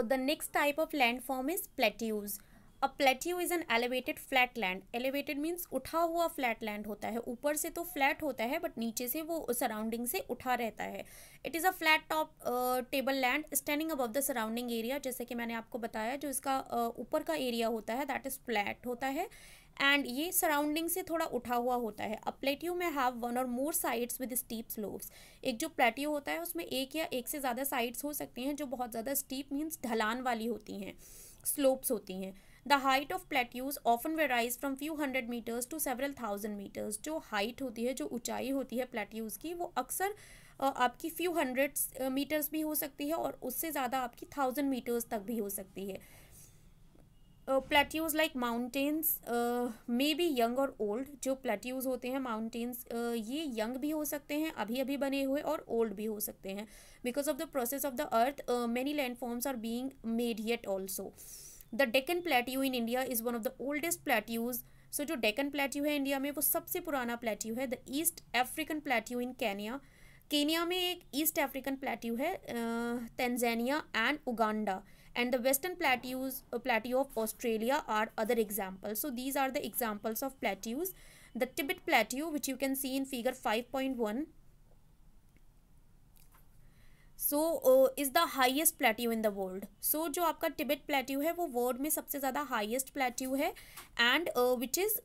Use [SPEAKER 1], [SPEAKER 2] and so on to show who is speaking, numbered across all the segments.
[SPEAKER 1] the next type of landform is plateaus. A plateau is an elevated flat land. Elevated means उठा हुआ flat land होता है. ऊपर से तो flat होता है but नीचे से वो surrounding से उठा रहता है. It is a flat top table land standing above the surrounding area. जैसे कि मैंने आपको बताया, जो इसका ऊपर का area होता है that is flat होता है एंड ये सराउंडिंग से थोड़ा उठा हुआ होता है. अ प्लेट्यू में हैव वन और मोर साइड्स विद स्टीप स्लोप्स. एक जो प्लेट्यू होता है उसमें एक या एक से ज़्यादा साइड्स हो सकती हैं जो बहुत ज़्यादा स्टीप मीन्स ढलान वाली होती हैं, स्लोप्स होती हैं. The height of plateaus often varies from few hundred metres to several thousand metres. जो हाइट होती है, जो ऊंचाई होती है प्लेट्यूज़ की, वो अक्सर आपकी फ्यू हंड्रेड मीटर्स भी हो सकती है और उससे ज़्यादा आपकी 1000 मीटर्स तक भी हो सकती है. Plateaus like mountains may be young और ओल्ड. जो प्लेट्यूज होते हैं माउंटेन्स, ये यंग भी हो सकते हैं, अभी अभी बने हुए, और ओल्ड भी हो सकते हैं. Because of the process of the earth many landforms are being made yet also. The Deccan plateau in India is one of the oldest plateaus. So जो डेक्कन प्लेट्यू है इंडिया में वो सबसे पुराना प्लेट्यू है. The east African plateau in Kenya. Kenya में एक east African plateau है, Tanzania and Uganda. And the western plateau of Australia are other examples. So these are the examples of plateaus. The Tibet plateau, which you can see in figure 5.1, so is the highest plateau in the world. So जो आपका Tibet plateau है वो world में सबसे ज़्यादा highest plateau है and which is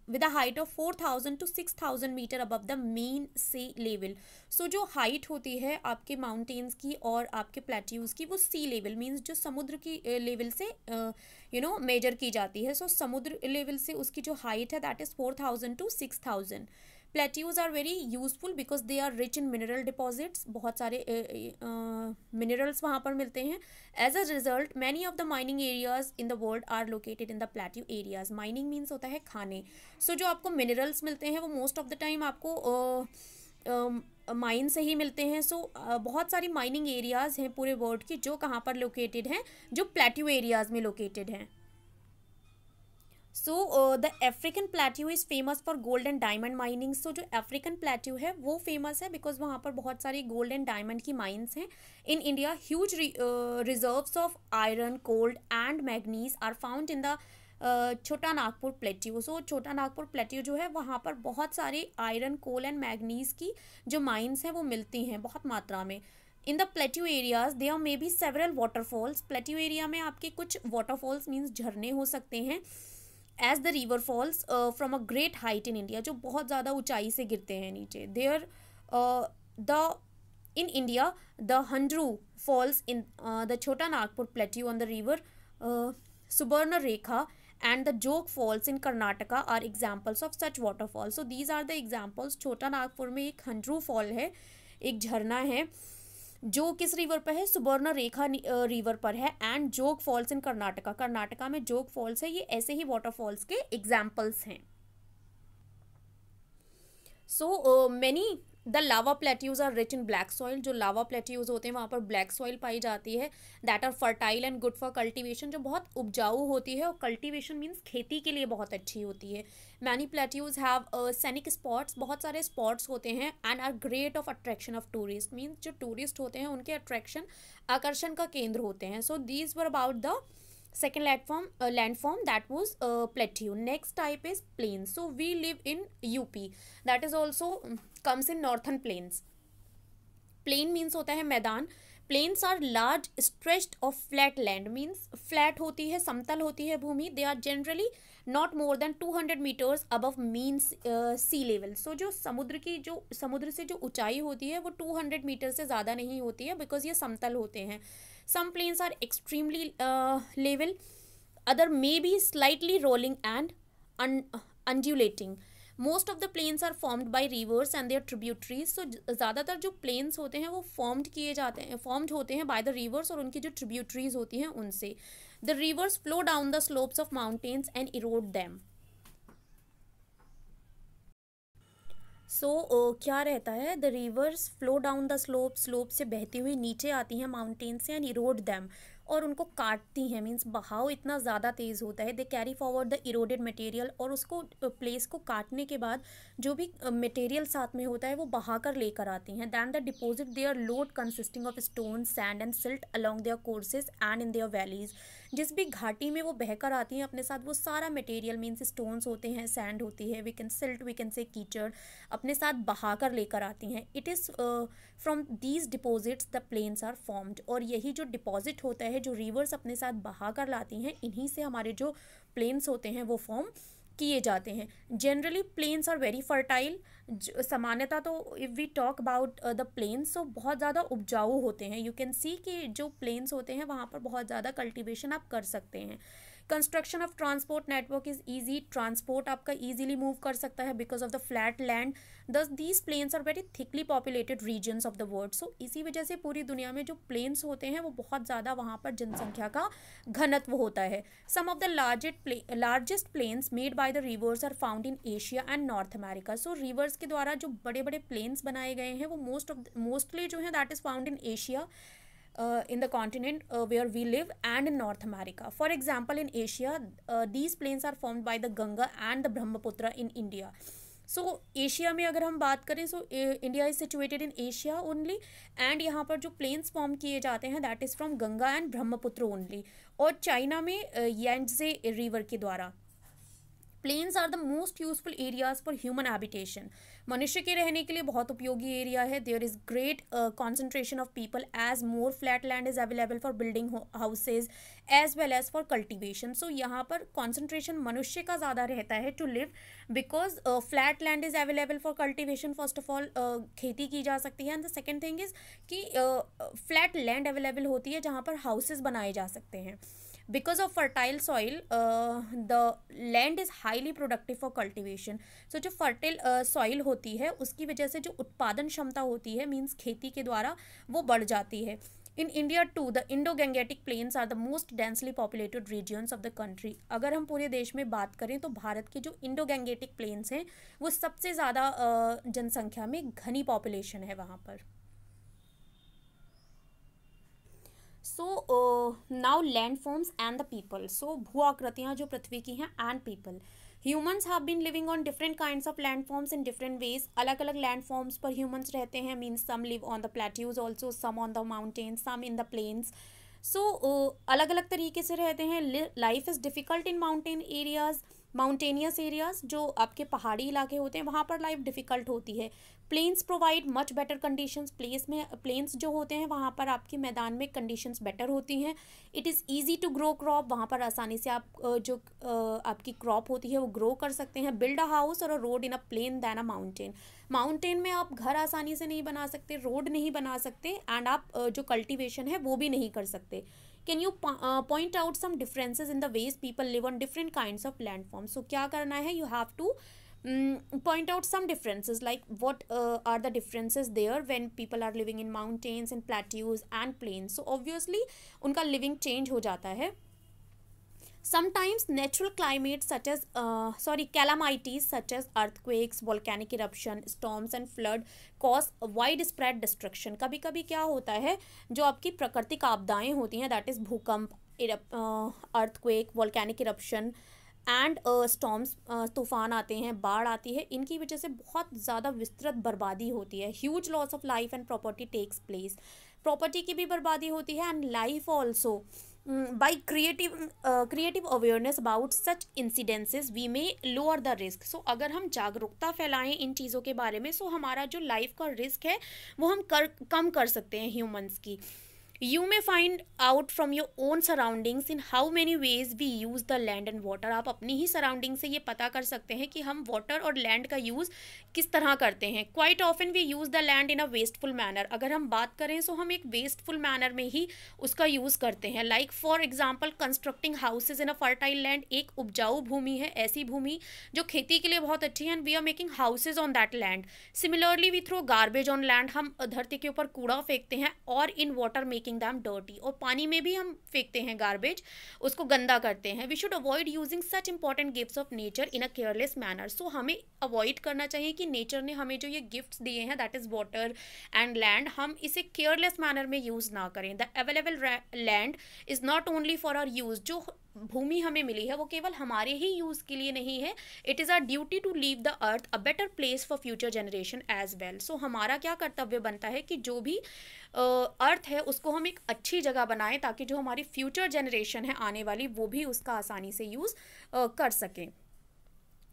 [SPEAKER 1] with a height of 4000 to 6000 metre above the mean sea level. So जो हाइट होती है आपके माउंटेन्स की और आपके प्लेट्यूज़ की, वो सी लेवल मीन्स जो समुद्र की लेवल से मेजर की जाती है. सो समुद्र लेवल से उसकी जो हाइट है that is 4000 to 6000. Plateaus are very useful because they are rich in mineral deposits. बहुत सारे मिनरल्स वहाँ पर मिलते हैं. As a result many of the mining areas in the world are located in the plateau areas. Mining means होता है खाने. सो जो आपको मिनरल्स मिलते हैं वो मोस्ट ऑफ द टाइम आपको माइन से ही मिलते हैं. सो बहुत सारी माइनिंग एरियाज़ हैं पूरे वर्ल्ड की जो कहाँ पर लोकेटेड हैं, जो प्लेट्यू एरियाज़ में लोकेटेड हैं. So the African plateau is famous for gold and diamond mining. So जो अफ्रीकन प्लेट्यू है वो फेमस है बिकॉज वहाँ पर बहुत सारी गोल्ड एंड डायमंड की माइंस हैं. In India huge reserves of iron, coal and manganese are found in the Chota Nagpur plateau. सो छोटा नागपुर प्लेट्यू जो है वहाँ पर बहुत सारे आयरन, कोल एंड मैग्नीज की जो माइंस हैं वो मिलती हैं बहुत मात्रा में. In the plateau areas there may be several waterfalls. Plateau area में आपके कुछ वाटरफॉल्स मीन्स झरने हो सकते हैं. As the river falls from a great height in India, जो बहुत ज़्यादा ऊंचाई से गिरते हैं नीचे. There the in India the Hundru falls in the Chota Nagpur plateau on the river Subarnarekha and the Jog falls in Karnataka are examples of such waterfalls. So these are the examples. छोटा नागपुर में एक हंड्रू फॉल है, एक झरना है जो किस रिवर पर है, सुबर्ण रेखा रिवर पर है. एंड जोग फॉल्स इन कर्नाटका, कर्नाटका में जोग फॉल्स है. ये ऐसे ही वाटरफॉल्स के एग्जाम्पल्स हैं. So many the lava plateaus are rich in black soil. जो लावा प्लेट्यूज होते हैं वहाँ पर ब्लैक सॉइल पाई जाती है. That are fertile and good for cultivation, जो बहुत उपजाऊ होती है और कल्टीवेशन मीन्स खेती के लिए बहुत अच्छी होती है. Many plateaus have scenic spots, बहुत सारे स्पॉट्स होते हैं. And are great of attraction of tourist means जो टूरिस्ट होते हैं उनके अट्रैक्शन, आकर्षण का केंद्र होते हैं. So these were about the second landform that was plateau. Next type is plains. So we live in UP, that is also comes in northern plains. Plain means होता है मैदान. Plains are large stretched of flat land means flat होती है, समतल होती है भूमि. They are generally not more than 200 meters above mean sea level. So जो समुद्र से जो ऊंचाई होती है वो 200 मीटर से ज़्यादा नहीं होती है बिकॉज ये समतल होते हैं. Some plains are extremely level, other may be slightly rolling and undulating. Most of the plains are formed by rivers and their tributaries. So ज़्यादातर जो plains होते हैं वो formed होते हैं by the rivers और उनकी जो tributaries होती हैं उनसे. The rivers flow down the slopes of mountains and erode them. सो क्या रहता है, the reverse flow down the slope, slope से बहती हुई नीचे आती हैं माउंटेन से, एंड इरोड दैम, और उनको काटती हैं, मीन्स बहाव इतना ज़्यादा तेज़ होता है, they carry forward the eroded material, और उसको प्लेस को काटने के बाद जो भी मटेरियल साथ में होता है वो बहा कर लेकर आती हैं। Then the deposit their load consisting of stone, sand and silt along their courses and in their valleys. जिस भी घाटी में वो बहकर आती हैं अपने साथ वो सारा मटेरियल, मीन्स स्टोन्स होते हैं, सैंड होती है, we can silt, we can say कीचड़, अपने साथ बहा कर लेकर आती हैं। It is from these deposits the plains are formed, और यही जो डिपॉजिट होता है, जो रिवर्स अपने साथ बहा कर लाती हैं, इन्हीं से हमारे जो प्लेन्स होते हैं वो फॉर्म किए जाते हैं। Generally plains are very fertile, सामान्यतः तो if we talk about the plains, तो बहुत ज़्यादा उपजाऊ होते हैं। यू कैन सी कि जो प्लेन्स होते हैं वहाँ पर बहुत ज़्यादा कल्टीवेशन आप कर सकते हैं। Construction of transport network is easy, transport आपका ईजिली मूव कर सकता है because of the flat land. Thus these plains are very thickly populated regions of the world. So इसी वजह से पूरी दुनिया में जो प्लेन्स होते हैं वो बहुत ज़्यादा वहाँ पर जनसंख्या का घनत्व होता है। Some of the largest plains made by the rivers are found in Asia and North America. So rivers के द्वारा जो बड़े बड़े प्लेन्स बनाए गए हैं वो मोस्टली जो है that is found in Asia, in the continent where we live, and in North America. For example, in Asia, these plains are formed by the Ganga and the Brahmaputra in India. So Asia में अगर हम बात करें, so India is situated in Asia only, and यहाँ पर जो plains form किए जाते हैं that is from Ganga and Brahmaputra only, और चाइना में यांगजे रिवर के द्वारा। Plains are the most useful areas for human habitation, मनुष्य के रहने के लिए बहुत उपयोगी एरिया है। There is great concentration of people as more flat land is available for building houses as well as for cultivation. So यहाँ पर कॉन्सेंट्रेशन मनुष्य का ज़्यादा रहता है to live, because flat land is available for cultivation. First of all खेती की जा सकती है, and the second thing is कि फ्लैट लैंड अवेलेबल होती है जहाँ पर हाउसेज बनाए जा सकते हैं। Because of fertile soil, the land is highly productive for cultivation. So जो fertile soil होती है उसकी वजह से जो उत्पादन क्षमता होती है, मीन्स खेती के द्वारा, वो बढ़ जाती है। In India too, the Indo-Gangetic plains are the most densely populated regions of the country. अगर हम पूरे देश में बात करें तो भारत के जो Indo-Gangetic plains हैं वो सबसे ज़्यादा जनसंख्या में घनी पॉपुलेशन है वहाँ पर। So now landforms and the people. So भू आकृतियाँ जो पृथ्वी की हैं and people. Humans have been living on different kinds of landforms in different ways. अलग अलग लैंडफॉर्म्स पर ह्यूमन्स रहते हैं, means some live on the plateaus also, some on the mountains, some in the plains. So अलग अलग तरीके से रहते हैं। Life is difficult in mountain areas, mountainous areas जो आपके पहाड़ी इलाके होते हैं वहाँ पर लाइफ डिफ़िकल्ट होती है। Plains provide much better conditions, plains जो होते हैं वहाँ पर आपके मैदान में कंडीशंस बेटर होती हैं। It is easy to grow crop, वहाँ पर आसानी से आप जो आपकी क्रॉप होती है वो ग्रो कर सकते हैं। बिल्ड अ हाउस और a road in a plain than a mountain. Mountain में आप घर आसानी से नहीं बना सकते, रोड नहीं बना सकते, एंड आप जो कल्टिवेशन है वो भी नहीं कर सकते। Can you point out some differences in the ways people live on different kinds of landforms. So क्या करना है, you have to point out some differences, like what are the differences there when people are living in mountains and plateaus and plains. So obviously उनका living change हो जाता है। Sometimes natural climates such as calamities such as earthquakes, volcanic eruption, storms and flood cause widespread destruction. कभी कभी क्या होता है, जो आपकी प्राकृतिक आपदाएं होती हैं, दैट इज़ भूकंप, earthquake, volcanic eruption and storms, तूफान आते हैं, बाढ़ आती है, इनकी वजह से बहुत ज़्यादा विस्तृत बर्बादी होती है। Huge loss of life and property takes place, property की भी बर्बादी होती है, and life also. By creative awareness about such incidences we may lower the risk. So अगर हम जागरूकता फैलाएं इन चीज़ों के बारे में, सो हमारा जो लाइफ का रिस्क है वो हम कम कर सकते हैं ह्यूमंस की। You may find out from your own surroundings in how many ways we use the land and water. आप अपनी ही सराउंडिंग से ये पता कर सकते हैं कि हम वाटर और लैंड का यूज़ किस तरह करते हैं। Quite often we use the land in a wasteful manner. अगर हम बात करें तो हम एक wasteful manner में ही उसका यूज़ करते हैं। Like for example constructing houses in a fertile land, एक उपजाऊ भूमि है, ऐसी भूमि जो खेती के लिए बहुत अच्छी है, and we are making houses on that land. Similarly we throw garbage on land. हम धरती के ऊपर कूड़ा फेंकते हैं, और in water making making them dirty, और पानी में भी हम फेंकते हैं गार्बेज, उसको गंदा करते हैं. We should avoid using such important gifts of nature in a careless manner. So हमें अवॉइड करना चाहिए कि नेचर ने हमें जो ये गिफ्ट्स दिए हैं, that is water and land, हम इसे केयरलेस मैनर में यूज़ ना करें. The available land is not only for our use. जो भूमि हमें मिली है वो केवल हमारे ही यूज़ के लिए नहीं है. It is our duty to leave the earth a better place for future generation as well. So हमारा क्या कर्तव्य बनता है कि जो भी अर्थ है उसको हम एक अच्छी जगह बनाएं, ताकि जो हमारी फ्यूचर जनरेशन है आने वाली, वो भी उसका आसानी से यूज़ कर सकें.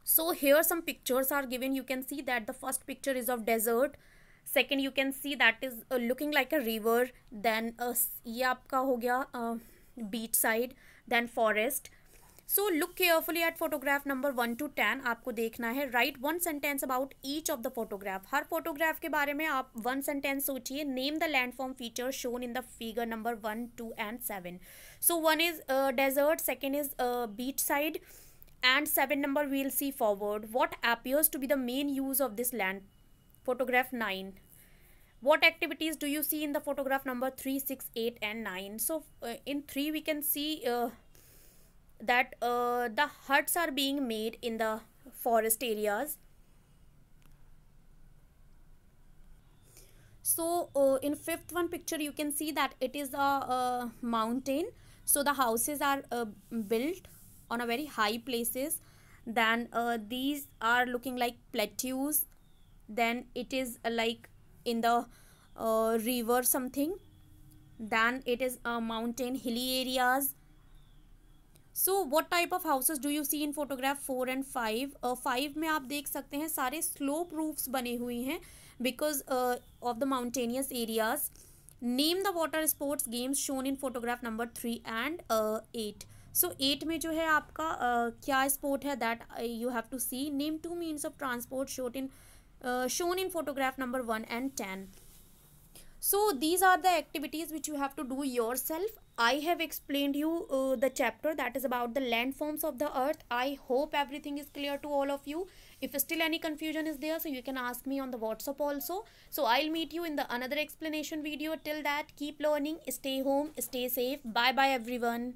[SPEAKER 1] So here some pictures are given. You can see that the first picture is of desert. Second you can see that is looking like a river. Then ये आपका हो गया beach side. Then forest. So look carefully at photograph number 1 to 10. आपको देखना है. Write one sentence about each of the photograph. Her photograph के बारे में आप one sentence सोचिए. Name the landform features shown in the figure number 1, 2 and 7. So one is desert. Second is beach side. And 7 number we'll see forward. What appears to be the main use of this land? Photograph 9. What activities do you see in the photograph number 3, 6, 8 and 9? So in 3 we can see that the huts are being made in the forest areas. So in fifth one picture you can see that it is a mountain. So the houses are built on a very high places. Then these are looking like plateaus. Then it is like in the river something. Then it is mountain hilly areas. So what type of houses do you see in photograph 4 and 5? 5 में आप देख सकते हैं सारे slope roofs बने हुए हैं because of the mountainous areas. Name the water sports games shown in photograph number 3 and 8. सो 8 में जो है आपका क्या स्पोर्ट है, that you have to see. Name 2 means of transport shown in photograph number 1 and 10. So these are the activities which you have to do yourself. I have explained you the chapter that is about the landforms of the earth. I hope everything is clear to all of you. If still any confusion is there, so you can ask me on the WhatsApp also. So I'll meet you in the another explanation video. Till that, keep learning, stay home, stay safe. Bye bye everyone.